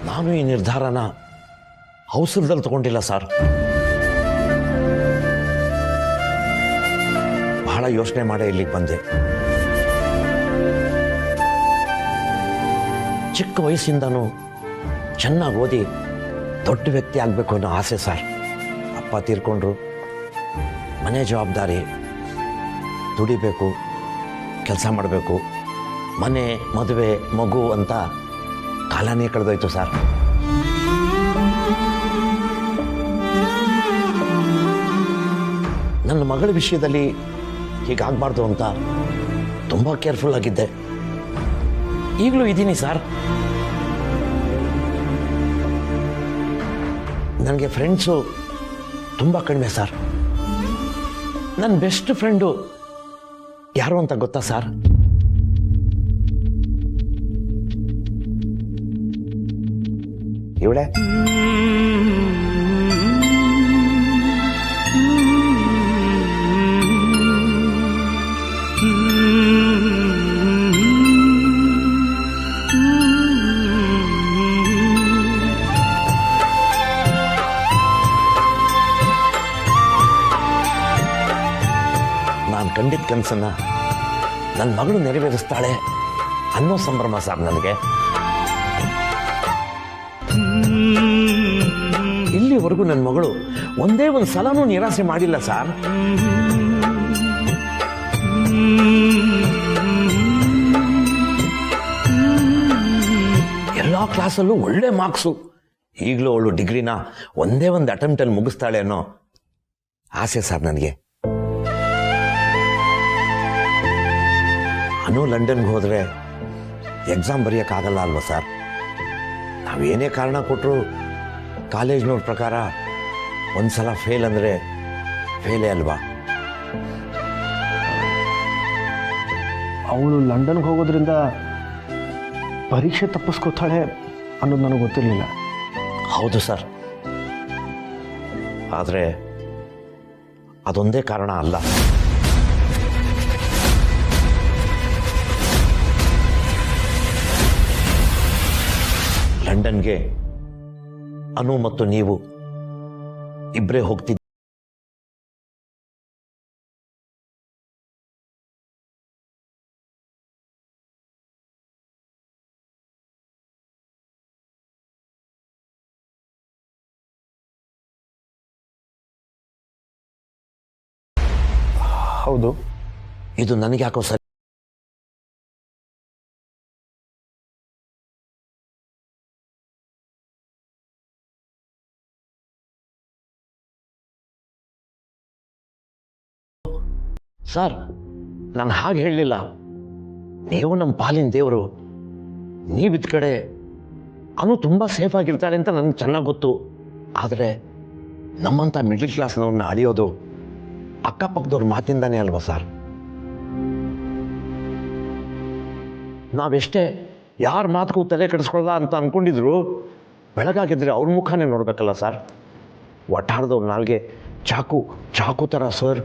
ನಾನು ಈ ನಿರ್ಧಾರನ ಅವಸರದಲ್ಲಿ ತಗೊಂಡಿಲ್ಲ ಸರ್. ಬಹಳ ಯೋಚನೆ ಮಾಡೇ ಇಲ್ಲಿಗೆ ಬಂದೆ. ಚಿಕ್ಕ ವಯಸ್ಸಿಂದನೂ ಚೆನ್ನಾಗಿ ಓದಿ ದೊಡ್ಡ ವ್ಯಕ್ತಿ ಆಗಬೇಕು ಅನ್ನೋ ಆಸೆ ಸರ್. ಅಪ್ಪ ತೀರ್ಕೊಂಡ್ರು, ಮನೆ ಜವಾಬ್ದಾರಿ, ದುಡಿಬೇಕು, ಕೆಲಸ ಮಾಡಬೇಕು, ಮನೆ, ಮದುವೆ, ಮಗು ಅಂತ ಕಾಲನೇ ಕಳೆದೋಯ್ತು ಸರ್. ನನ್ನ ಮಗಳ ವಿಷಯದಲ್ಲಿ ಹೀಗಾಗಬಾರ್ದು ಅಂತ ತುಂಬ ಕೇರ್ಫುಲ್ ಆಗಿದ್ದೆ. ಈಗಲೂ ಇದ್ದೀನಿ ಸರ್. ನನಗೆ ಫ್ರೆಂಡ್ಸು ತುಂಬ ಕಡಿಮೆ ಸರ್. ನನ್ನ ಬೆಸ್ಟ್ ಫ್ರೆಂಡು ಯಾರು ಅಂತ ಗೊತ್ತಾ ಸರ್? ಇವಳೆ. ನಾನು ಕಂಡಿದ್ದ ಕನಸನ್ನ ನನ್ನ ಮಗಳು ನೆರವೇರಿಸ್ತಾಳೆ ಅನ್ನೋ ಸಂಭ್ರಮ ಸರ್ ನನಗೆ. ಇಲ್ಲಿವರೆಗೂ ನನ್ನ ಮಗಳು ಒಂದೇ ಒಂದು ಸಲನೂ ನಿರಾಸೆ ಮಾಡಿಲ್ಲ ಸರ್. ಎಲ್ಲ ಕ್ಲಾಸಲ್ಲೂ ಒಳ್ಳೆ ಮಾರ್ಕ್ಸು. ಈಗಲೂ ಅವಳು ಡಿಗ್ರಿನ ಒಂದೇ ಒಂದು ಅಟೆಂಪ್ಟಲ್ಲಿ ಮುಗಿಸ್ತಾಳೆ ಅನ್ನೋ ಆಸೆ ಸರ್ ನನಗೆ. ಅನು ಲಂಡನ್ಗೆ ಹೋದರೆ ಎಕ್ಸಾಮ್ ಬರೆಯೋಕ್ಕಾಗಲ್ಲ ಅಲ್ವಾ ಸರ್? ನಾವೇನೇ ಕಾರಣ ಕೊಟ್ಟರು ಕಾಲೇಜ್ನವ್ರ ಪ್ರಕಾರ ಒಂದು ಸಲ ಫೇಲ್ ಅಂದರೆ ಫೇಲೇ ಅಲ್ವಾ? ಅವಳು ಲಂಡನ್ಗೆ ಹೋಗೋದ್ರಿಂದ ಪರೀಕ್ಷೆ ತಪ್ಪಿಸ್ಕೋತಾಳೆ ಅನ್ನೋದು ನನಗೆ ಗೊತ್ತಿರಲಿಲ್ಲ. ಹೌದು ಸರ್, ಆದರೆ ಅದೊಂದೇ ಕಾರಣ ಅಲ್ಲ. ಲಂಡನ್ಗೆ ಅನು ಮತ್ತು ನೀವು ಇಬ್ಬರೇ ಹೋಗ್ತಿದ್ದ. ಹೌದು. ಇದು ನನಗೆ ಯಾಕೋ ಸರಿ. ಸರ್, ನಾನು ಹಾಗೆ ಹೇಳಲಿಲ್ಲ. ನೀವು ನಮ್ಮ ಪಾಲಿನ ದೇವರು. ನೀವಿದ್ದ ಕಡೆ ಅನು ತುಂಬ ಸೇಫ್ ಆಗಿರ್ತಾಳೆ ಅಂತ ನನಗೆ ಚೆನ್ನಾಗಿ ಗೊತ್ತು. ಆದರೆ ನಮ್ಮಂಥ ಮಿಡ್ಲ್ ಕ್ಲಾಸ್ನವ್ರನ್ನ ಅಳಿಯೋದು ಅಕ್ಕಪಕ್ಕದವ್ರ ಮಾತಿಂದಾನೇ ಅಲ್ವಾ ಸರ್? ನಾವೆಷ್ಟೇ ಯಾರ ಮಾತಕ್ಕೂ ತಲೆ ಕೆಡಿಸ್ಕೊಳ್ಳಲ್ಲ ಅಂತ ಅಂದ್ಕೊಂಡಿದ್ರು ಬೆಳಗಾಗಿದ್ರೆ ಅವ್ರ ಮುಖಾನೇ ನೋಡಬೇಕಲ್ಲ ಸರ್. ಒಟ್ಟಾರದವ್ರ ನಾಲ್ಗೆ ಚಾಕು ಥರ ಸರ್.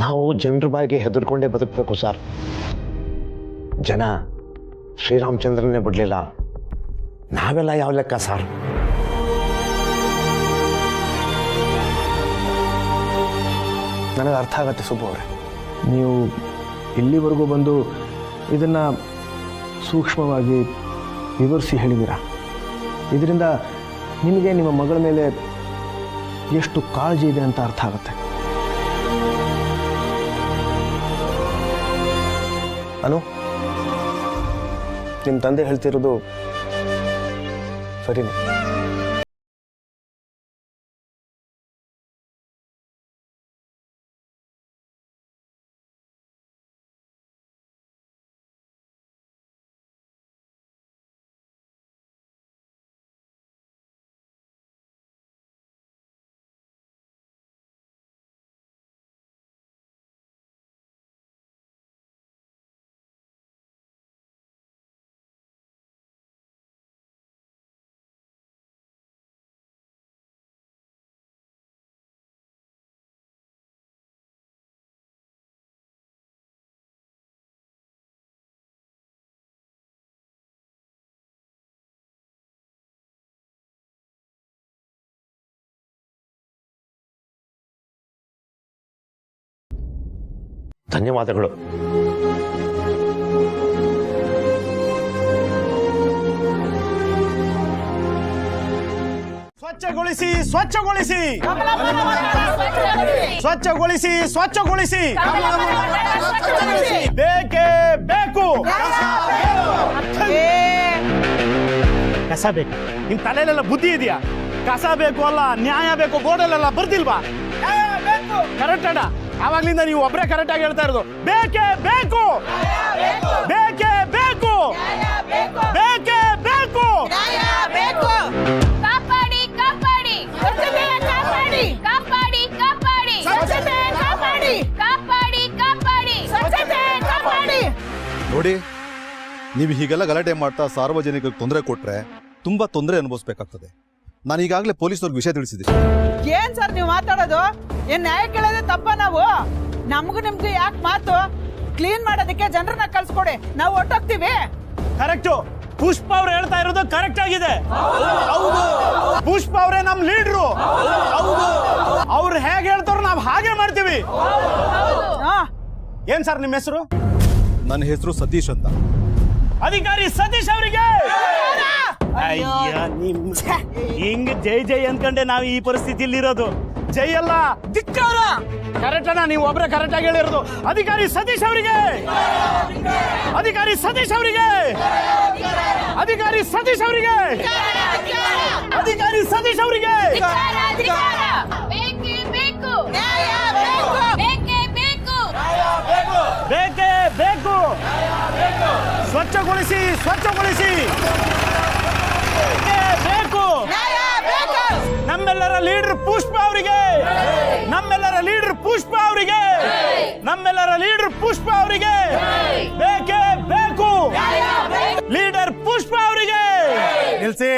ನಾವು ಜನರ ಬಾಯಿಗೆ ಹೆದರ್ಕೊಂಡೇ ಬದುಕಬೇಕು ಸರ್. ಜನ ಶ್ರೀರಾಮಚಂದ್ರನೇ ಬಿಡಲಿಲ್ಲ, ನಾವೆಲ್ಲ ಯಾವ ಲೆಕ್ಕ ಸರ್? ನನಗೆ ಅರ್ಥ ಆಗತ್ತೆ ಸುಬ್ಬು ಅವರೇ. ನೀವು ಇಲ್ಲಿವರೆಗೂ ಬಂದು ಇದನ್ನು ಸೂಕ್ಷ್ಮವಾಗಿ ವಿವರಿಸಿ ಹೇಳಿದ್ದೀರಾ. ಇದರಿಂದ ನಿಮಗೆ ನಿಮ್ಮ ಮಗಳ ಮೇಲೆ ಎಷ್ಟು ಕಾಳಜಿ ಇದೆ ಅಂತ ಅರ್ಥ ಆಗುತ್ತೆ. ಅನು, ನಿಮ್ಮ ತಂದೆ ಹೇಳ್ತಿರೋದು ಸರಿನೇ. ಧನ್ಯವಾದಗಳು. ಸ್ವಚ್ಛಗೊಳಿಸಿ ಸ್ವಚ್ಛಗೊಳಿಸಿ ಸ್ವಚ್ಛಗೊಳಿಸಿ ಸ್ವಚ್ಛಗೊಳಿಸಿ ಬೇಕೇ ಬೇಕು. ಕಸ ಬೇಕು. ನಿಮ್ ತಲೆಯಲ್ಲೆಲ್ಲ ಬುದ್ಧಿ ಇದೆಯಾ? ಕಸ ಬೇಕು ಅಲ್ಲ, ನ್ಯಾಯ ಬೇಕು ಬೋರ್ಡಲ್ಲೆಲ್ಲ ಬರ್ದಿಲ್ವಾ? ಕರೆಕ್ಟ್ ಅಣ್ಣ. ಆವಾಗ್ಲಿಂದ ನೀವು ಒಬ್ಬರೇ ಕರೆಕ್ಟ್ ಆಗಿ ಹೇಳ್ತಾ ಇರೋದು. ಬೇಕೇ ಬೇಕು, ಬೇಕೇ ಬೇಕು, ಬೇಕೇ ಬೇಕು. ಕಾಪಾಡಿ ಕಾಪಾಡಿ ಕಾಪಾಡಿ ಕಾಪಾಡಿ ಕಾಪಾಡಿ ಕಾಪಾಡಿ ಕಾಪಾಡಿ ಕಾಪಾಡಿ ಕಾಪಾಡಿ. ನೋಡಿ, ನೀವು ಹೀಗೆಲ್ಲ ಗಲಾಟೆ ಮಾಡ್ತಾ ಸಾರ್ವಜನಿಕರಿಗೆ ತೊಂದರೆ ಕೊಟ್ರೆ ತುಂಬಾ ತೊಂದರೆ ಅನುಭವಿಸ್ಬೇಕಾಗ್ತದೆ. ನಾನು ಈಗಾಗಲೇ ಪೊಲೀಸ್ನವ್ರಿಗೆ ವಿಷಯ ತಿಳಿಸಿದ್ದೀನಿ. ಏನ್ ಸರ್ ನೀವು ಮಾತಾಡೋದು? ಏನ್ ನ್ಯಾಯ ಕೇಳೋದೇ ತಪ್ಪ? ನಾವು ನಮ್ಗೂ ನಿಮ್ಗೂ ಯಾಕೆ ಮಾತು? ಕ್ಲೀನ್ ಮಾಡೋದಕ್ಕೆ ಜನರನ್ನ ಕಳ್ಸ್ಕೊಡಿ, ನಾವು ಹೊಟ್ಟೋಗ್ತೀವಿ. ಕರೆಕ್ಟು. ಪುಷ್ಪ ಅವ್ರು ಹೇಳ್ತಾ ಇರೋದು ಕರೆಕ್ಟ್ ಆಗಿದೆ. ಪುಷ್ಪ ಅವರೇ ನಮ್ ಲೀಡ್ರು. ಅವ್ರು ಹೇಗೆ ಹೇಳ್ತಾರೋ ನಾವು ಹಾಗೆ ಮಾಡ್ತೀವಿ. ಏನ್ ಸರ್ ನಿಮ್ಮ ಹೆಸರು? ನನ್ನ ಹೆಸರು ಸತೀಶ್ ಅಂತ. ಅಧಿಕಾರಿ ಸತೀಶ್ ಅವರಿಗೆ ಹಿಂಗ್ ಜೈ ಜೈ ಅನ್ಕಂಡೆ ನಾವು ಈ ಪರಿಸ್ಥಿತಿಯಲ್ಲಿ ಇರೋದು. ಜೈ ಅಲ್ಲ, ಧಿಕ್ಕಾರ. ಕರೆಕ್ಟ್ ಅಣ್ಣ, ನೀವು ಒಬ್ರೆ ಕರೆಕ್ಟ್ ಆಗಿ ಹೇಳಿರೋದು. ಅಧಿಕಾರಿ ಸತೀಶ್ ಅವರಿಗೆ, ಅಧಿಕಾರಿ ಸತೀಶ್ ಅವರಿಗೆ, ಅಧಿಕಾರಿ ಸತೀಶ್ ಅವರಿಗೆ, ಅಧಿಕಾರಿ ಸತೀಶ್ ಅವರಿಗೆ. ಬೇಕೇ ಬೇಕು, ಬೇಕೇ ಬೇಕು, ಬೇಕೇ ಬೇಕು. ಸ್ವಚ್ಛಗೊಳಿಸಿ ಸ್ವಚ್ಛಗೊಳಿಸಿ ಬೇಕು. ನಮ್ಮೆಲ್ಲರ ಲೀಡರ್ ಪುಷ್ಪ ಅವರಿಗೆ, ನಮ್ಮೆಲ್ಲರ ಲೀಡರ್ ಪುಷ್ಪ ಅವರಿಗೆ, ನಮ್ಮೆಲ್ಲರ ಲೀಡರ್ ಪುಷ್ಪ ಅವರಿಗೆ ಬೇಕೇ ಬೇಕು. ಲೀಡರ್ ಪುಷ್ಪ ಅವರಿಗೆ ನಿಲ್ಸಿ.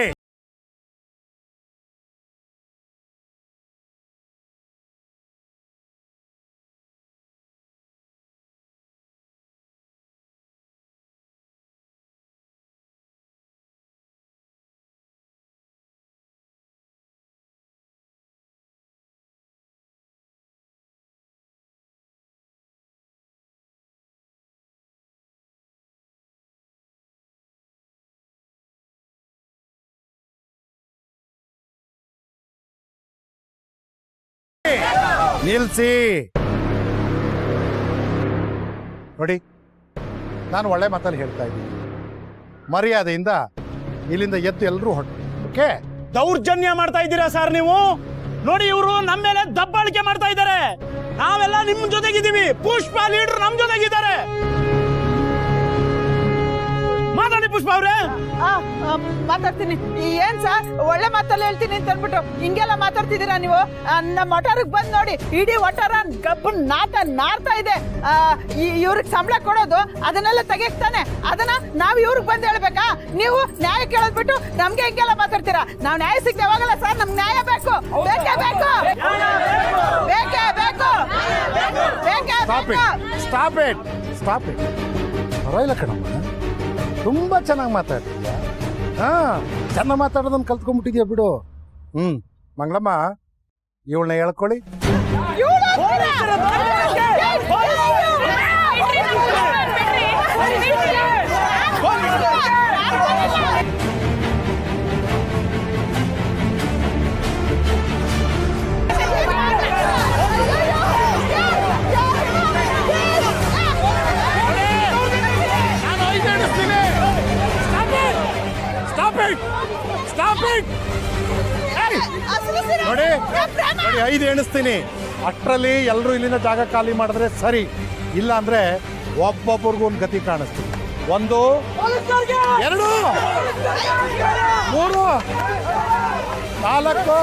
ನಿಲ್ಸಿ. ನೋಡಿ, ನಾನು ಒಳ್ಳೆ ಮಾತಲ್ಲಿ ಹೇಳ್ತಾ ಇದ್ದೀನಿ. ಮರ್ಯಾದೆಯಿಂದ ಇಲ್ಲಿಂದ ಎದ್ದು ಎಲ್ಲರೂ ಹೊರಟು. ಓಕೆ? ದೌರ್ಜನ್ಯ ಮಾಡ್ತಾ ಇದ್ದೀರಾ ಸರ್ ನೀವು? ನೋಡಿ, ಇವರು ನಮ್ಮ ಮೇಲೆ ದಬ್ಬಾಳಿಕೆ ಮಾಡ್ತಾ ಇದ್ದಾರೆ. ನಾವೆಲ್ಲ ನಿಮ್ ಜೊತೆಗಿದ್ದೀವಿ. ಪುಷ್ಪ ಲೀಡರ್ ನಮ್ ಜೊತೆಗಿದ್ದಾರೆ. ಮಾತಾಡಿ ಪುಷ್ಪ ಅವ್ರೆ. ಮಾತಾಡ್ತೀನಿ. ಏನ್ ಸರ್ ಒಳ್ಳೆ ಮಾತಲ್ಲಿ ಹೇಳ್ತೀನಿ ಅಂತ ಅನ್ಬಿಟ್ಟು ಹಿಂಗೆಲ್ಲ ಮಾತಾಡ್ತಿದ್ದೀರಾ ನೀವು? ನಮ್ಮ ಒಟಾರಕ್ಕೆ ಬಂದ್ ನೋಡಿ, ಇಡೀ ಒಟಾರ ಗಬ್ಬು ನಾರ್ತಾ ಇದೆ. ಇವ್ರಿಗೆ ಸಂಬಳ ಕೊಡೋದು ಅದನ್ನೆಲ್ಲ ತೆಗೆಕ್ತಾನೆ. ಅದನ್ನ ನಾವ್ ಇವ್ರಿಗೆ ಬಂದ್ ಹೇಳ್ಬೇಕಾ? ನೀವು ನ್ಯಾಯ ಕೇಳೋದ್ ಬಿಟ್ಟು ನಮ್ಗೆ ಹಿಂಗೆಲ್ಲ ಮಾತಾಡ್ತೀರಾ? ನಾವ್ ನ್ಯಾಯ ಸಿಗ್ತೇವೆ ಯಾವಾಗಲ್ಲ ಸರ್. ನಮ್ಗೆ ನ್ಯಾಯ ಬೇಕು, ಬೇಕೇ ಬೇಕು, ಬೇಕೇ ಬೇಕು, ಬೇಕೇ ಬೇಕು. Stop it, stop it. ಪರವಾಗಿಲ್ಲ ಕಣಮ್ಮ, ತುಂಬಾ ಚೆನ್ನಾಗಿ ಮಾತಾಡ್ತೀಯ. ಚೆನ್ನಾಗಿ ಮಾತಾಡೋದನ್ನ ಕಲ್ತ್ಕೊಂಡ್ಬಿಟ್ಟಿದ್ಯಾ ಬಿಡು. ಮಂಗಳಮ್ಮ, ಇವಳನ್ನ ಹೇಳ್ಕೊಳ್ಳಿ. ನೋಡಿ ನೋಡಿ, 5 ಎಣಿಸ್ತೀನಿ. ಅಷ್ಟರಲ್ಲಿ ಎಲ್ಲರೂ ಇಲ್ಲಿಂದ ಜಾಗ ಖಾಲಿ ಮಾಡಿದ್ರೆ ಸರಿ. ಇಲ್ಲ ಅಂದ್ರೆ ಒಬ್ಬೊಬ್ಬರಿಗೂ ಒಂದು ಗತಿ ಕಾಣಿಸ್ತೀನಿ. 1 2 3 4.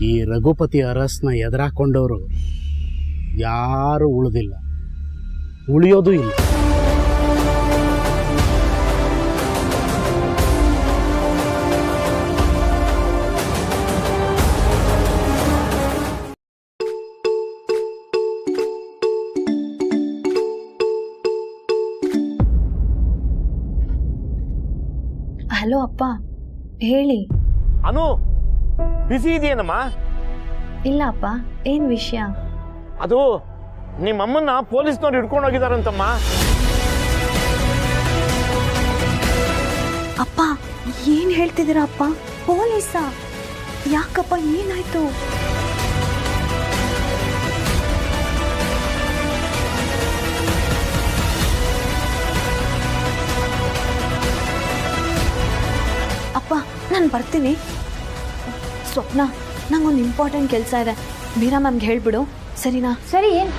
ಈ ರಘುಪತಿ ಅರಸ್ನ ಎದುರಾಕೊಂಡವರು ಯಾರು ಉಳಿದಿಲ್ಲ, ಉಳಿಯೋದು ಇಲ್ಲ. ಹಲೋ ಅಪ್ಪ, ಹೇಳಿ. ಅನು, ಬಿಸಿ ಇದೆಯೇನಮ್ಮ? ಇಲ್ಲ ಅಪ್ಪ, ಏನ್ ವಿಷಯ? ಅದು ನಿಮ್ಮಮ್ಮನ್ನ ಪೊಲೀಸ್ನವ್ರು ಹಿಡ್ಕೊಂಡು ಹೋಗಿದಾರಂತಮ್ಮ. ಅಪ್ಪ, ಏನ್ ಹೇಳ್ತಿದ್ದೀರಾ ಅಪ್ಪ? ಪೊಲೀಸಾ? ಯಾಕಪ್ಪ, ಏನಾಯ್ತು? ಅಪ್ಪ, ನಾನು ಬರ್ತೀನಿ. ಸ್ವಪ್ನ, ನಂಗೊಂದು ಇಂಪಾರ್ಟೆಂಟ್ ಕೆಲಸ ಇದೆ. ಬೀರಾ ಮ್ಯಾಮ್ಗೆ ಹೇಳ್ಬಿಡು, ಸರಿನಾ? ಸರಿ. ಏನ್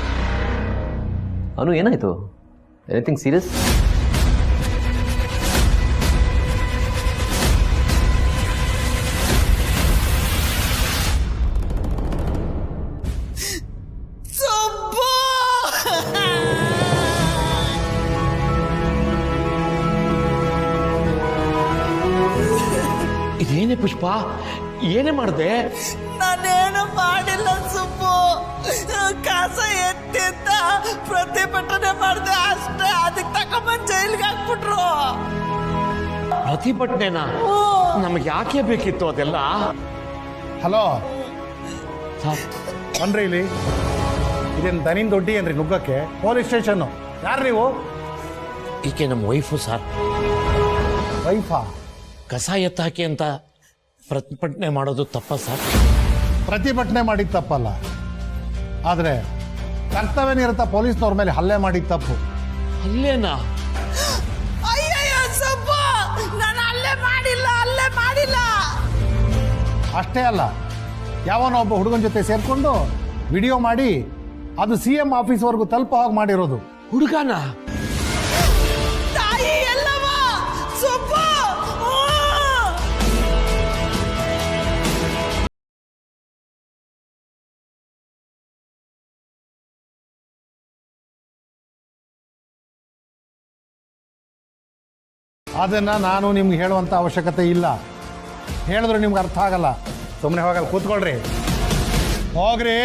ಅನು, ಏನಾಯ್ತು? Anything serious? ಇದೇನೇ ಪುಷ್ಪ, ಏನೇ ಮಾಡಿದೆ? ನಾನೇನು ಮಾಡಿಲ್ಲ ಸುಬ್ಬು. ಕಾಸ ಎತ್ತಿದ್ದ ಪ್ರತಿಭಟನೆ ಮಾಡಿದೆ ಅಷ್ಟೇ. ಅದಕ್ಕೆ ತಗೊಂಬಂದ್ ಜೈಲ್ಗೆ ಹಾಕ್ಬಿಟ್ರು. ಪ್ರತಿಭಟನೆನಾ? ನಮಗೆ ಯಾಕೆ ಬೇಕಿತ್ತು ಅದೆಲ್ಲ? ಹಲೋ ಸರ್, ಬನ್ರಿ ಇಲ್ಲಿ. ಇದೇನು ದನಿನ್ ದೊಡ್ಡಿ ಏನ್ರಿ ನುಗ್ಗಕ್ಕೆ? Police station. ಯಾರು ನೀವು? ಈಕೆ ನಮ್ಮ ವೈಫು ಸರ್. ವೈಫಾ? ಕಸ ಎತ್ತಾಕಿ ಅಂತ ಪ್ರತಿಭಟನೆ ಮಾಡೋದು ತಪ್ಪ ಸರ್? ಪ್ರತಿಭಟನೆ ಮಾಡಿದ ತಪ್ಪಲ್ಲ, ಆದರೆ ಕರ್ತವ್ಯ ನಿರತ ಪೊಲೀಸ್ನವ್ರ ಮೇಲೆ ಹಲ್ಲೆ ಮಾಡಿದ ತಪ್ಪು. ಅಲ್ಲೇನಾ? ಅಯ್ಯಯ್ಯೋ ಸುಬ್ಬು, ನಾನು ಅಲ್ಲೇ ಮಾಡಿಲ್ಲ. ಅಷ್ಟೇ ಅಲ್ಲ, ಯಾವನೋ ಒಬ್ಬ ಹುಡುಗನ ಜೊತೆ ಸೇರ್ಕೊಂಡು ವಿಡಿಯೋ ಮಾಡಿ ಅದು CM ಆಫೀಸ್ವರೆಗೂ ತಲುಪೋ ಹಾಗೆ ಮಾಡಿರೋದು. ಹುಡುಗನ? ತಾಯಿ ಎಲ್ಲವ ಸುಬ್ಬು. ಅದನ್ನು ನಾನು ನಿಮ್ಗೆ ಹೇಳುವಂಥ ಅವಶ್ಯಕತೆ ಇಲ್ಲ. ಹೇಳಿದ್ರೆ ನಿಮ್ಗೆ ಅರ್ಥ ಆಗಲ್ಲ. ಸುಮ್ಮನೆ ಹೋಗಲ್ಲ, ಕೂತ್ಕೊಳ್ರಿ, ಹೋಗ್ರಿ.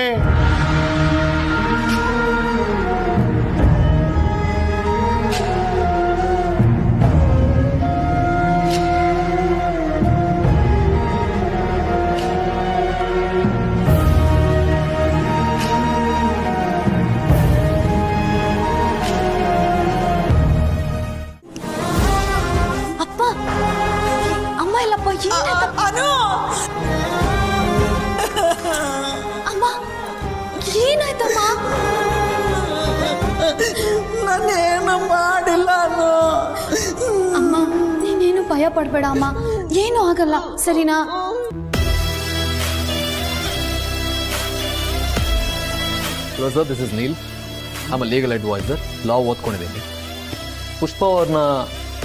ಅಪ್ಪ, ಅಮ್ಮ ಇಲ್ಲಪ್ಪ, ಏನಾಯ್ತಪ್ಪ? ಅಮ್ಮ, ಏನಾಯ್ತಮ್ಮ? ನಾನೇನು ಮಾಡಿಲ್ಲ. ಅಮ್ಮ, ನೀನೇನು ಭಯ ಪಡ್ಬೇಡ ಅಮ್ಮ, ಏನೂ ಆಗಲ್ಲ, ಸರಿನಾ? Hello sir, this is Neel. Am legal advisor. Law ಓದ್ಕೊಂಡಿದ್ದೀನಿ. ಪುಷ್ಪ ಅವ್ರನ್ನ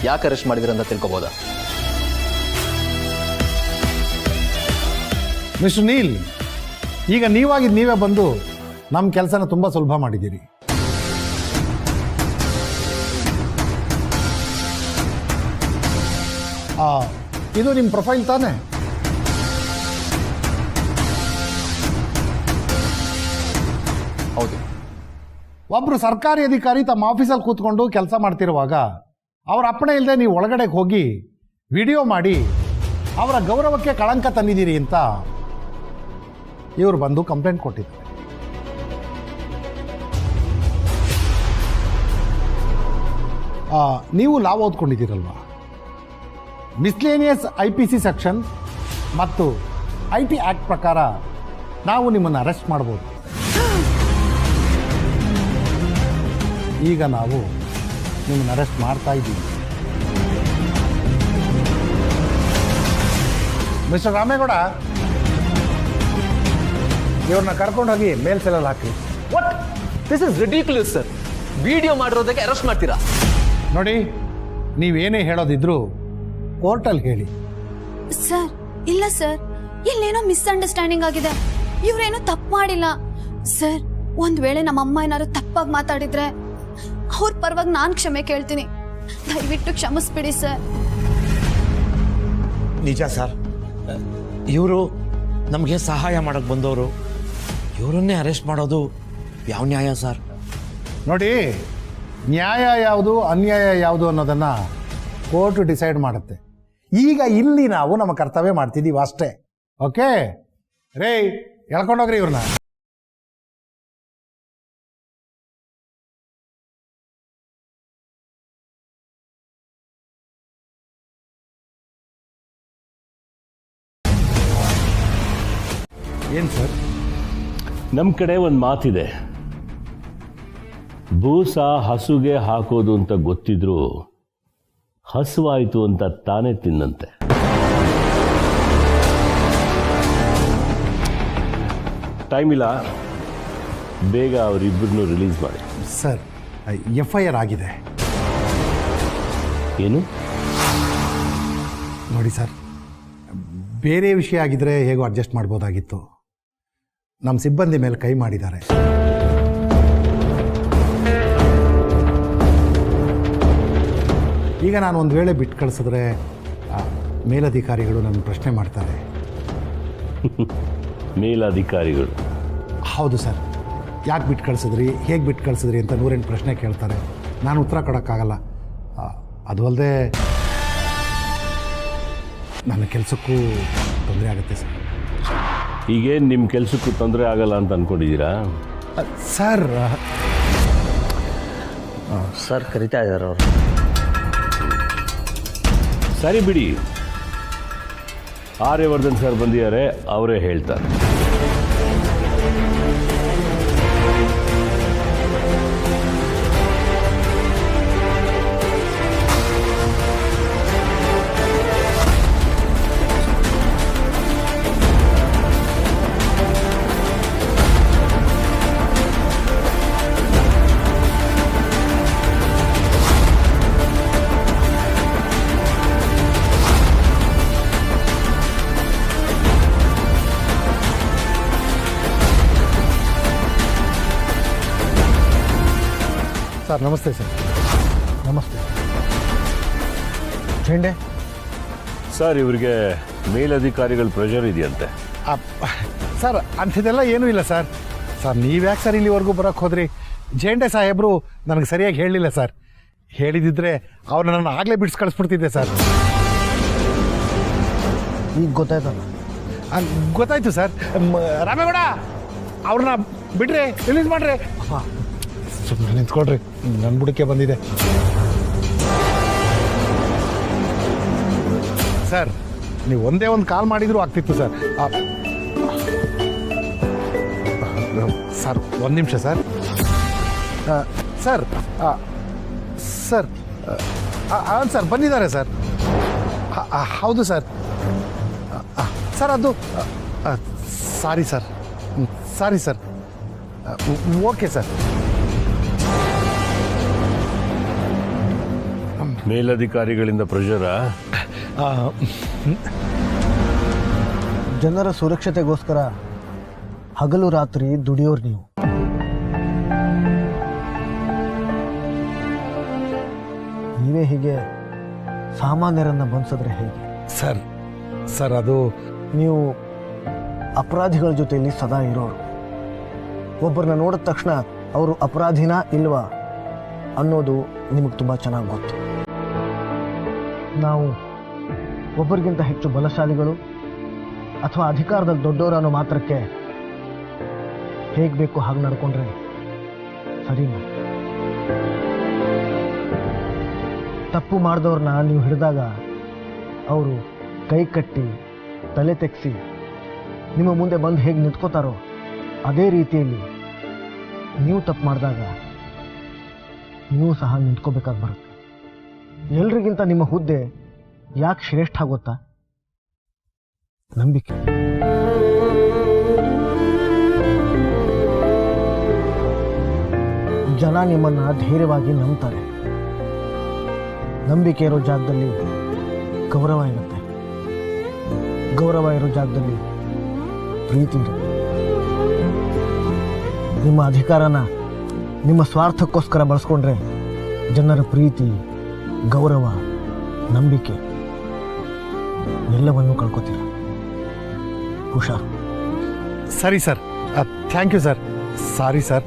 ಯಾಕೆ ಅರೆಸ್ಟ್ ಮಾಡಿದ್ರೆ ಅಂತ ತಿಳ್ಕೊಬೋದಾ? ಮಿಸ್ಟರ್ ನೀಲ್, ಈಗ ನೀವೇ ಬಂದು ನಮ್ಮ ಕೆಲಸನ ತುಂಬ ಸುಲಭ ಮಾಡಿದ್ದೀರಿ. ಇದು ನಿಮ್ಮ ಪ್ರೊಫೈಲ್ ತಾನೇ? ಹೌದು. ಒಬ್ಬರು ಸರ್ಕಾರಿ ಅಧಿಕಾರಿ ತಮ್ಮ ಆಫೀಸಲ್ಲಿ ಕೂತ್ಕೊಂಡು ಕೆಲಸ ಮಾಡ್ತಿರುವಾಗ ಅವರ ಅಪ್ಪಣೆ ಇಲ್ಲದೆ ನೀವು ಒಳಗಡೆಗೆ ಹೋಗಿ ವಿಡಿಯೋ ಮಾಡಿ ಅವರ ಗೌರವಕ್ಕೆ ಕಳಂಕ ತಂದಿದ್ದೀರಿ ಅಂತ ಇವರು ಬಂದು ಕಂಪ್ಲೇಂಟ್ ಕೊಟ್ಟಿದ್ದಾರೆ. ನೀವು ಲಾ ಓದ್ಕೊಂಡಿದ್ದೀರಲ್ವಾ? ಮಿಸ್ಲೇನಿಯಸ್ IPC ಸೆಕ್ಷನ್ ಮತ್ತು IT ಆ್ಯಕ್ಟ್ ಪ್ರಕಾರ ನಾವು ನಿಮ್ಮನ್ನು ಅರೆಸ್ಟ್ ಮಾಡ್ಬೋದು. ಈಗ ನಾವು ನಿಮ್ಮನ್ನು ಅರೆಸ್ಟ್ ಮಾಡ್ತಾ ಇದ್ದೀವಿ. ಮಿಸ್ಟರ್ ರಾಮೇಗೌಡ, ಇವ್ರನ್ನ ಕರ್ಕೊಂಡು ಹೋಗಿ ಮೇಲ್ ಸೆಲ್ಲಲ್ಲಿ ಹಾಕಿ. What? This is ridiculous sir. Video ಮಾಡಿರೋದಕ್ಕೆ ಅರೆಸ್ಟ್ ಮಾಡ್ತೀರಾ? ನೋಡಿ, ನೀವೇನೇ ಹೇಳೋದಿದ್ರು ಕೋರ್ಟಲ್ಲಿ ಹೇಳಿ. ಸರ್, ಇಲ್ಲ ಸರ್, ಇಲ್ಲೇನೋ ಮಿಸ್ಅಂಡರ್ಸ್ಟ್ಯಾಂಡಿಂಗ್ ಆಗಿದೆ. ಇವ್ರೇನೋ ತಪ್ಪು ಮಾಡಿಲ್ಲ ಸರ್. ಒಂದ್ ವೇಳೆ ನಮ್ಮ ಅಮ್ಮ ಏನಾದ್ರು ತಪ್ಪಾಗಿ ಮಾತಾಡಿದ್ರೆ ಅವ್ರ ಪರವಾಗಿ ನಾನ್ ಕ್ಷಮೆ ಕೇಳ್ತೀನಿ. ದಯವಿಟ್ಟು ಕ್ಷಮಿಸ್ಬಿಡಿ ಸರ್. ನಿಜ ಸರ್, ಇವರು ನಮಗೆ ಸಹಾಯ ಮಾಡಕ್ಕೆ ಬಂದವರು, ಇವರನ್ನೇ ಅರೆಸ್ಟ್ ಮಾಡೋದು ಯಾವ ನ್ಯಾಯ ಸರ್? ನೋಡಿ, ನ್ಯಾಯ ಯಾವುದು ಅನ್ಯಾಯ ಯಾವುದು ಅನ್ನೋದನ್ನು ಕೋರ್ಟ್ ಡಿಸೈಡ್ ಮಾಡುತ್ತೆ. ಈಗ ಇಲ್ಲಿ ನಾವು ನಮ್ಮ ಕರ್ತವ್ಯ ಮಾಡ್ತಿದ್ದೀವಿ ಅಷ್ಟೇ. ಓಕೆ ರೇ, ಎಳ್ಕೊಂಡೋಗ್ರಿ ಇವ್ರನ್ನ. ಏನು ಸರ್? ನಮ್ಮ ಕಡೆ ಒಂದು ಮಾತಿದೆ, ಬೂಸ ಹಸುಗೆ ಹಾಕೋದು ಅಂತ ಗೊತ್ತಿದ್ರು ಹಸುವಾಯಿತು ಅಂತ ತಾನೇ ತಿನ್ನಂತೆ. ಟೈಮ್ ಇಲ್ಲ, ಬೇಗ ಅವರಿಬ್ಬರನ್ನು ರಿಲೀಸ್ ಮಾಡಿ. ಸರ್, FIR ಆಗಿದೆ. ಏನು? ನೋಡಿ ಸರ್, ಬೇರೆ ವಿಷಯ ಆಗಿದ್ರೆ ಹೇಗೋ ಅಡ್ಜಸ್ಟ್ ಮಾಡ್ಬೋದಾಗಿತ್ತು. ನಮ್ಮ ಸಿಬ್ಬಂದಿ ಮೇಲೆ ಕೈ ಮಾಡಿದ್ದಾರೆ. ಈಗ ನಾನು ಒಂದು ವೇಳೆ ಬಿಟ್ಟು ಕಳಿಸಿದ್ರೆ ಮೇಲಧಿಕಾರಿಗಳು ನನ್ನ ಪ್ರಶ್ನೆ ಮಾಡ್ತಾರೆ. ಮೇಲಧಿಕಾರಿಗಳು? ಹೌದು ಸರ್. ಯಾಕೆ ಬಿಟ್ಟು ಕಳಿಸಿದ್ರಿ, ಹೇಗೆ ಬಿಟ್ಟು ಕಳಿಸಿದ್ರಿ ಅಂತ 108 ಪ್ರಶ್ನೆ ಕೇಳ್ತಾರೆ. ನಾನು ಉತ್ತರ ಕೊಡೋಕ್ಕಾಗಲ್ಲ. ಅದು ಅಲ್ಲದೆ ನನ್ನ ಕೆಲಸಕ್ಕೂ ತೊಂದರೆ ಆಗುತ್ತೆ ಸರ್. ಈಗೇನು ನಿಮ್ಮ ಕೆಲಸಕ್ಕೂ ತೊಂದರೆ ಆಗಲ್ಲ ಅಂತ ಅಂದ್ಕೊಂಡಿದ್ದೀರಾ? ಸರ್ ಸರ್ ಕರಿತಾ ಇದ್ದಾರೆ ಅವರು. ಸರಿ ಬಿಡಿ, ಆರ್ಯವರ್ಧನ್ ಸರ್ ಬಂದಿದ್ದಾರೆ, ಅವರೇ ಹೇಳ್ತಾರೆ. ಸರ್ ನಮಸ್ತೆ ಸರ್. ನಮಸ್ತೆ. ಚೇಂಡೆ ಸರ್, ಇವರಿಗೆ ಮೇಲಧಿಕಾರಿಗಳ ಪ್ರೆಷರ್ ಇದೆಯಂತೆ. ಸರ್ ಅಂಥದ್ದೆಲ್ಲ ಏನೂ ಇಲ್ಲ ಸರ್. ಸರ್ ನೀವ್ಯಾಕೆ ಸರ್ ಇಲ್ಲಿವರೆಗೂ ಬರೋಕ್ಕೆ ಹೋದ್ರಿ? ಜೇಂಡೆ ಸಾಹೇಬರು ನನಗೆ ಸರಿಯಾಗಿ ಹೇಳಲಿಲ್ಲ ಸರ್. ಹೇಳಿದಿದ್ರೆ ಅವ್ರು ನನ್ನ ಆಗಲೇ ಬಿಡಿಸಿ ಕಳಿಸ್ಬಿಡ್ತಿದ್ದೆ ಸರ್. ಈಗ ಗೊತ್ತಾಯ್ತಲ್ಲ? ಗೊತ್ತಾಯ್ತು ಸರ್. ರಾಮೇಗೌಡ, ಅವ್ರನ್ನ ಬಿಡ್ರಿ, ರಿಲೀಸ್ ಮಾಡ್ರಿ. ಸುಮ್ಮನೆ ನಿಂತ್ಕೊಳ್ರಿ, ನನ್ನ ಬುಡಕ್ಕೆ ಬಂದಿದೆ ಸರ್. ನೀವು ಒಂದೇ ಒಂದು ಕಾಲ್ ಮಾಡಿದರೂ ಆಗ್ತಿತ್ತು ಸರ್. ಸರ್ ಒಂದು ನಿಮಿಷ ಸರ್. ಸರ್ ಸರ್ ಸರ್ ಬಂದಿದ್ದಾರೆ ಸರ್. ಹೌದು ಸರ್. ಸರ್ ಅದು sorry sir, sorry sir. Okay sir. ಮೇಲಧಿಕಾರಿಗಳಿಂದ ಪ್ರೆಷರಾ? ಜನರ ಸುರಕ್ಷತೆಗೋಸ್ಕರ ಹಗಲು ರಾತ್ರಿ ದುಡಿಯೋರು ನೀವು. ನೀವೇ ಹೀಗೆ ಸಾಮಾನ್ಯರನ್ನ ಬಂಧಿಸಿದ್ರೆ ಹೇಗೆ ಸರ್? ಸರ್ ಅದು ನೀವು ಅಪರಾಧಿಗಳ ಜೊತೆಯಲ್ಲಿ ಸದಾ ಇರೋರು. ಒಬ್ಬರನ್ನ ನೋಡಿದ ತಕ್ಷಣ ಅವರು ಅಪರಾಧಿನ ಇಲ್ವಾ ಅನ್ನೋದು ನಿಮಗೆ ತುಂಬ ಚೆನ್ನಾಗಿ ಗೊತ್ತು. ನಾವು ಒಬ್ಬರಿಗಿಂತ ಹೆಚ್ಚು ಬಲಶಾಲಿಗಳು ಅಥವಾ ಅಧಿಕಾರದಲ್ಲಿ ದೊಡ್ಡವರು ಅನ್ನೋ ಮಾತ್ರಕ್ಕೆ ಹೇಗೆ ಬೇಕು ಹಾಗೆ ನಡ್ಕೊಂಡ್ರೆ ಸರಿನಾ? ತಪ್ಪು ಮಾಡಿದವ್ರನ್ನ ನೀವು ಹಿಡಿದಾಗ ಅವರು ಕೈ ಕಟ್ಟಿ ತಲೆ ತೆಗೆಸಿ ನಿಮ್ಮ ಮುಂದೆ ಬಂದು ಹೇಗೆ ನಿಂತ್ಕೋತಾರೋ ಅದೇ ರೀತಿಯಲ್ಲಿ ನೀವು ತಪ್ಪು ಮಾಡಿದಾಗ ನೀವು ಸಹ ನಿಂತ್ಕೋಬೇಕಾಗಿ ಬರುತ್ತೆ. ಎಲ್ರಿಗಿಂತ ನಿಮ್ಮ ಹುದ್ದೆ ಯಾಕೆ ಶ್ರೇಷ್ಠ ಗೊತ್ತಾ? ನಂಬಿಕೆ. ಜನ ನಿಮ್ಮನ್ನ ಧೈರ್ಯವಾಗಿ ನಂಬ್ತಾರೆ. ನಂಬಿಕೆ ಇರೋ ಜಾಗದಲ್ಲಿ ಗೌರವ ಇರುತ್ತೆ. ಗೌರವ ಇರೋ ಜಾಗದಲ್ಲಿ ಪ್ರೀತಿ ಇರಲಿ. ನಿಮ್ಮ ಅಧಿಕಾರನ ನಿಮ್ಮ ಸ್ವಾರ್ಥಕ್ಕೋಸ್ಕರ ಬಳಸ್ಕೊಂಡ್ರೆ ಜನರ ಪ್ರೀತಿ, ಗೌರವ, ನಂಬಿಕೆ ಎಲ್ಲವನ್ನೂ ಕಳ್ಕೊತೀರ. ಹುಷಾರ್. ಸರಿ sir, thank you sir. Sorry sir.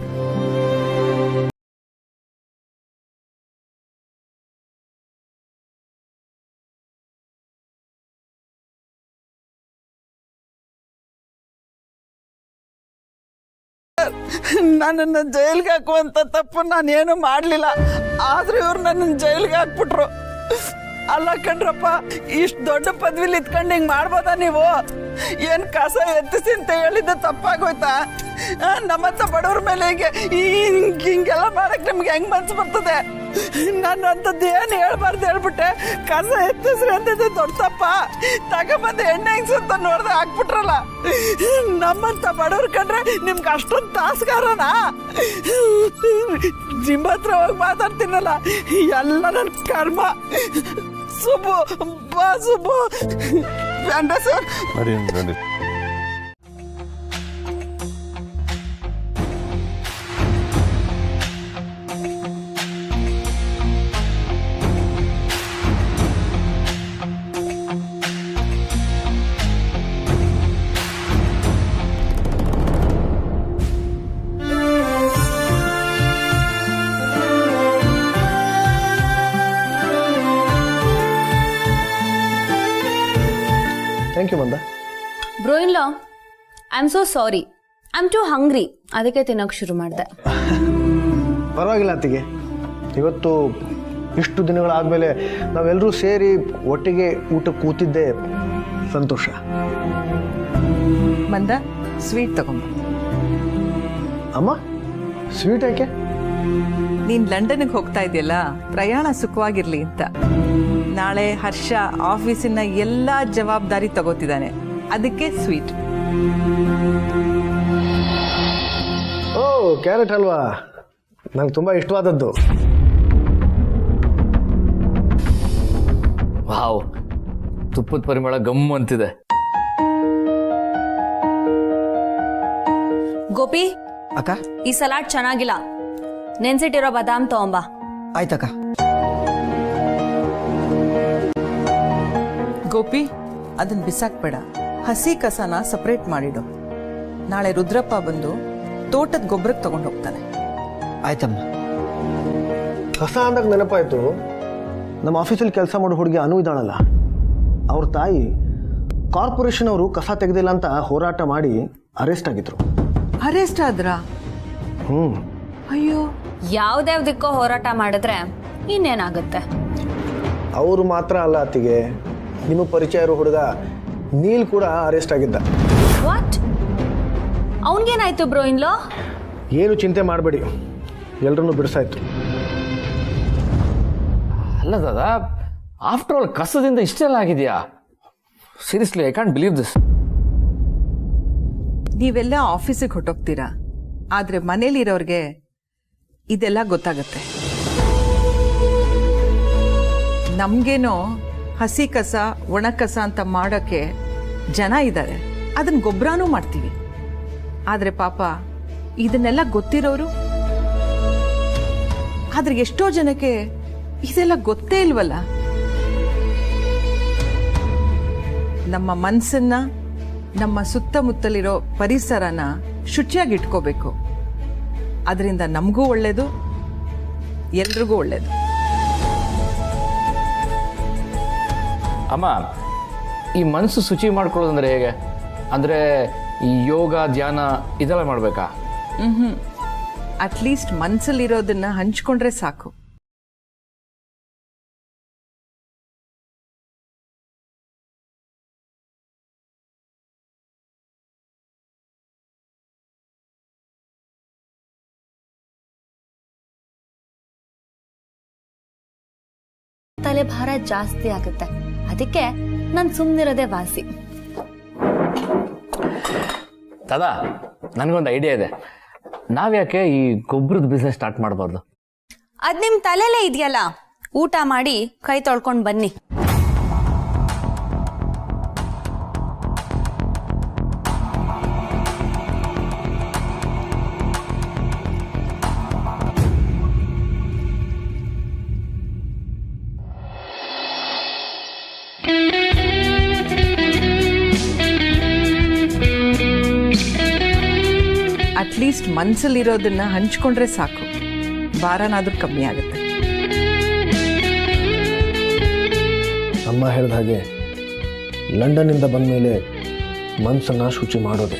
ನನ್ನನ್ನು ಜೈಲ್ಗೆ ಹಾಕುವಂತ ತಪ್ಪು ನಾನೇನು ಮಾಡಲಿಲ್ಲ, ಆದ್ರೂ ಇವ್ರು ನನ್ನನ್ನು ಜೈಲ್ಗೆ ಹಾಕ್ಬಿಟ್ರು. ಅಲ್ಲ ಕಣ್ರಪ್ಪ, ಇಷ್ಟು ದೊಡ್ಡ ಪದವಿಲಿ ಇತ್ಕೊಂಡು ಹಿಂಗೆ ಮಾಡ್ಬೋದಾ ನೀವು? ಏನು ಕಸ ಎತ್ತಿಸಿ ಅಂತ ಹೇಳಿದ್ದೆ ತಪ್ಪಾಗೋಯ್ತಾ? ನಮ್ಮಂತ ಬಡವ್ರ ಮೇಲೆ ಹಿಂಗೆಲ್ಲ ಮಾಡಕ್ ನಿಮ್ಗೆ ಹೆಂಗ್ ಮನ್ಸು ಬರ್ತದೆ? ನಾನು ಅಂಥದ್ದು ಏನು ಹೇಳ್ಬಾರ್ದು ಹೇಳ್ಬಿಟ್ಟೆ. ಕಸ ಎತ್ತಿಸ್ರಿ ಅಂತಿದ್ದೆ ದೊಡ್ಡ ತಪ್ಪ. ತಗೊಂಬಂದು ಎಣ್ಣೆ ಹೆಂಗ್ಸ್ ಅಂತ ನೋಡ್ದೆ ಹಾಕ್ಬಿಟ್ರಲ್ಲ. ನಮ್ಮಂತ ಬಡವ್ರ ಕಂಡ್ರೆ ನಿಮ್ಗೆ ಅಷ್ಟೊಂದು ತಾಸ್ಗಾರನಾ? ನಿಮ್ಮ ಹತ್ರ ಹೋಗಿ ಮಾತಾಡ್ತೀನಲ್ಲ, ಎಲ್ಲ ನನ್ನ ಕರ್ಮ. ಸುಬ್ಬು ಬಾ ಸುಬ್ಬು. ಬೇಡ ಸರ್. ಥ್ಯಾಂಕ್ ಯು ಮಂದ. Bro in law, I am so sorry, I am too hungry. ಅದಕ್ಕೆ ತಿನ್ನೋಕೆ ಶುರು ಮಾಡಿದೆ. ಪರವಾಗಿಲ್ಲ ಅತ್ತಿಗೆ, ಇವತ್ತು ಇಷ್ಟು ದಿನಗಳಾದಮೇಲೆ ನಾವೆಲ್ಲರೂ ಸೇರಿ ಒಟ್ಟಿಗೆ ಊಟಕ್ಕೆ ಕೂತಿದ್ದೆ ಸಂತೋಷ. ಮಂದ, ಸ್ವೀಟ್ ತಗೊಂಬ. ಅಮ್ಮ, ಸ್ವೀಟ್ ಯಾಕೆ? ನೀನ್ ಲಂಡನ್ಗೆ ಹೋಗ್ತಾ ಇದೆಯಲ್ಲ, ಪ್ರಯಾಣ ಸುಖವಾಗಿರ್ಲಿ ಅಂತ. ನಾಳೆ ಹರ್ಷ ಆಫೀಸಿನ ಎಲ್ಲಾ ಜವಾಬ್ದಾರಿ ತಗೋತಿದ್ದಾನೆ, ಅದಕ್ಕೆ ಸ್ವೀಟ್. ಓ, ಕ್ಯಾರೆಟ್ ಹಲ್ವಾ ನಂಗೆ ತುಂಬ ಇಷ್ಟವಾದದ್ದು. ವಾವ್, ತುಪ್ಪದ ಪರಿಮಳ ಗಮ್ ಅಂತಿದೆ. ಗೋಪಿ ಅಕ್ಕ, ಈ ಸಲಾಡ್ ಚೆನ್ನಾಗಿಲ್ಲ, ನೆನ್ಸಿಟ್ಟಿರೋ ಬಾದಾಮ್ ತಗೊಂಬ. ಆಯ್ತಕ್ಕ. ಗೋಪಿ, ಅದನ್ನ ಬಿಸಾಕ್ಬೇಡ, ಹಸಿ ಕಸನ ಸಪರೇಟ್ ಮಾಡಿಡು. ನಾಳೆ ರುದ್ರಪ್ಪ ಬಂದು ತೋಟದ ಗೊಬ್ಬರಕ್ಕೆ ತಗೊಂಡು ಹೋಗ್ತಾನೆ. ಆಯ್ತಮ್ಮ. ಕಸ ಅಂದಾಗ ನೆನಪಾಯ್ತು, ನಮ್ಮ ಆಫೀಸಲ್ಲಿ ಕೆಲಸ ಮಾಡೋ ಹುಡುಗಿ ಅನು ಇದ್ದಾಳಲ್ಲ, ಅವ್ರ ತಾಯಿ ಕಾರ್ಪೊರೇಷನ್ ಅವರು ಕಸ ತೆಗೆದಿಲ್ಲ ಅಂತ ಹೋರಾಟ ಮಾಡಿ ಅರೆಸ್ಟ್ ಆಗಿದ್ರು. ಅರೆಸ್ಟ್ ಆದ್ರ? ಅಯ್ಯೋ, ಯಾವ್ದ್ಯಾವ್ದಕ್ಕೋ ಹೋರಾಟ ಮಾಡಿದ್ರೆ ಇನ್ನೇನಾಗುತ್ತೆ? ಅವರು ಮಾತ್ರ ಅಲ್ಲ ಅತ್ತಿಗೆ, ನಿಮಗೆ ಪರಿಚಯ ಇರೋ ಹುಡುಗ ನೀಲ್ ಕೂಡ ಅರೆಸ್ಟ್ ಆಗಿದ್ದ. ವಾಟ್? ಅವನ್ಗೇನಾಯ್ತು ಬ್ರೋ ಇನ್ ಲಾ? ಏನು ಚಿಂತೆ ಮಾಡಬೇಡಿ, ಎಲ್ರನ್ನೂ ಬಿಡಿಸಾಯ್ತು. ಅಲ್ಲ ದಾದಾ, ಆಫ್ಟರ್ ಆಲ್ ಕಸದಿಂದ ಇಷ್ಟೆಲ್ಲ ಆಗಿದೆಯಾ? Seriously I can't believe this. ನೀವೆಲ್ಲ ಆಫೀಸಿಗೆ ಹೊಟ್ಟೋಗ್ತೀರಾ, ಆದ್ರೆ ಮನೇಲಿರೋರ್ಗೆ ಇದೆಲ್ಲ ಗೊತ್ತಾಗತ್ತೆ. ನಮ್ಗೇನೋ ಹಸಿ ಕಸ ಒಣ ಕಸ ಅಂತ ಮಾಡೋಕ್ಕೆ ಜನ ಇದ್ದಾರೆ, ಅದನ್ನ ಗೊಬ್ಬರನೂ ಮಾಡ್ತೀವಿ. ಆದ್ರೆ ಪಾಪ ಇದನ್ನೆಲ್ಲ ಗೊತ್ತಿರೋರು, ಆದ್ರೆ ಎಷ್ಟೋ ಜನಕ್ಕೆ ಇದೆಲ್ಲ ಗೊತ್ತೇ ಇಲ್ವಲ್ಲ. ನಮ್ಮ ಮನಸ್ಸನ್ನ, ನಮ್ಮ ಸುತ್ತಮುತ್ತಲಿರೋ ಪರಿಸರನ ಶುಚಿಯಾಗಿ ಇಟ್ಕೋಬೇಕು. ಅದರಿಂದ ನಮಗೂ ಒಳ್ಳೇದು, ಎಲ್ರಿಗೂ ಒಳ್ಳೇದು. ಅಮ್ಮ, ಈ ಮನಸ್ಸು ಶುಚಿ ಮಾಡ್ಕೊಳ್ಳೋದಂದ್ರೆ ಹೇಗೆ? ಅಂದರೆ ಈ ಯೋಗ, ಧ್ಯಾನ ಇದೆಲ್ಲ ಮಾಡಬೇಕಾ? ಅಟ್ಲೀಸ್ಟ್ ಮನಸ್ಸಲ್ಲಿರೋದನ್ನ ಹಂಚ್ಕೊಂಡ್ರೆ ಸಾಕು. ತಲೆ ಭಾರ ಜಾಸ್ತಿ ಆಗುತ್ತೆ, ಅದಕ್ಕೆ ನಾನು ಸುಮ್ಮನಿರೋದೇ ವಾಸಿ. ದಾದಾ, ನನಗೊಂದು ಐಡಿಯಾ ಇದೆ. ನಾವ್ಯಾಕೆ ಈ ಗೊಬ್ಬರದ ಬಿಸ್ನೆಸ್ ಸ್ಟಾರ್ಟ್ ಮಾಡಬಾರ್ದು? ಅದ್ ನಿಮ್ ತಲೆಲೇ ಇದೆಯಲ್ಲ, ಊಟ ಮಾಡಿ ಕೈ ತೊಳ್ಕೊಂಡ್ ಬನ್ನಿ. ಅಟ್ಲೀಸ್ಟ್ ಮನಸ್ಸಲ್ಲಿರೋದನ್ನ ಹಂಚ್ಕೊಂಡ್ರೆ ಸಾಕು, ಭಾರನಾದ್ರೂ ಕಮ್ಮಿ ಆಗುತ್ತೆ. ಅಮ್ಮ ಹೇಳಿದ ಹಾಗೆ ಲಂಡನ್ನಿಂದ ಬಂದ ಮೇಲೆ ಮನಸ್ಸನ್ನು ಶುಚಿ ಮಾಡೋದೆ.